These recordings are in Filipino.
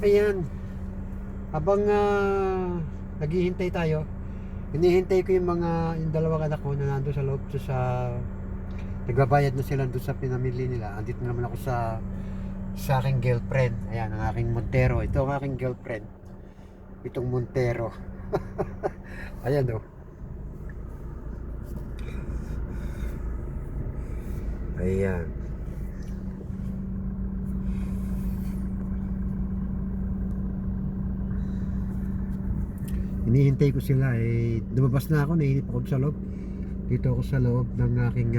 Ayan, habang naghihintay tayo, hinihintay ko yung dalawang anak ko na nandun sa loob sa nagbabayad na sila doon sa pinamili nila. Andito naman ako sa aking girlfriend. Ayan, ang aking Montero. Ito ang aking girlfriend. Itong Montero. Ayan o. Ayan. Hinihintay ko sila lumabas na ako, nainip ako sa loob. Dito ako sa loob ng aking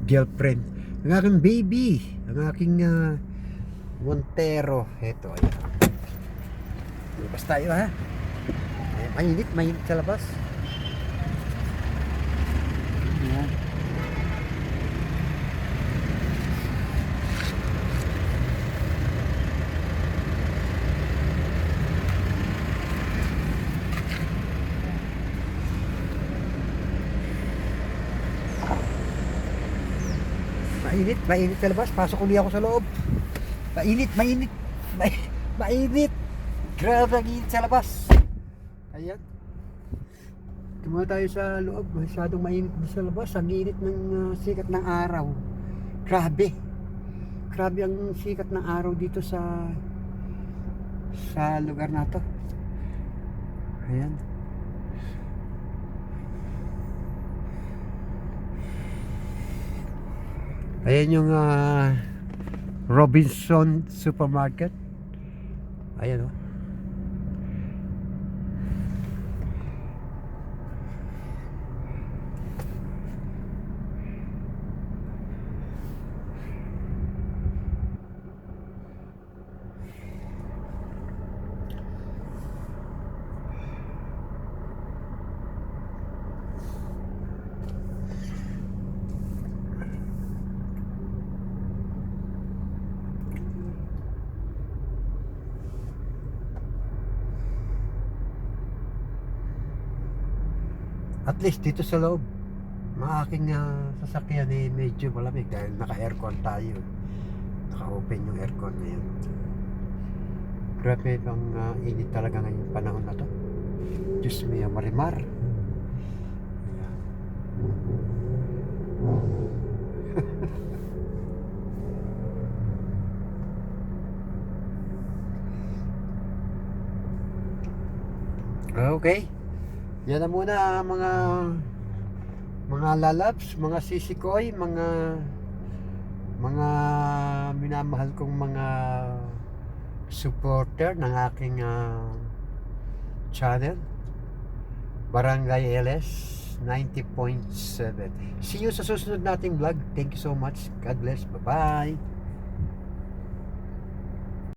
girlfriend, ang aking baby, ang aking Montero. Eto, ayan. Lumabas tayo ha. Ayan, mainit sa labas. Ayan. Mainit sa labas. Pasok uli ako sa loob. Mainit. Mainit. Grabe ang init sa labas. Ayan. Tuma tayo sa loob. Masyadong mainit sa labas. Ang init ng sikat ng araw. Grabe. Grabe ang sikat ng araw dito sa lugar na to. Ayan. Ayan yung Robinson Supermarket. Ayan o. At least dito sa loob, mga aking sasakyan medyo malamig dahil naka-aircon tayo. Naka-open yung aircon na yun. Grabe ang init talaga ngayong panahon na to. Diyos mio, marimar. Okay. Yan na muna mga lalabs, mga sisikoy, mga minamahal kong mga supporter ng aking channel, Barangay LS 90.7. See you sa susunod nating vlog. Thank you so much. God bless. Bye-bye.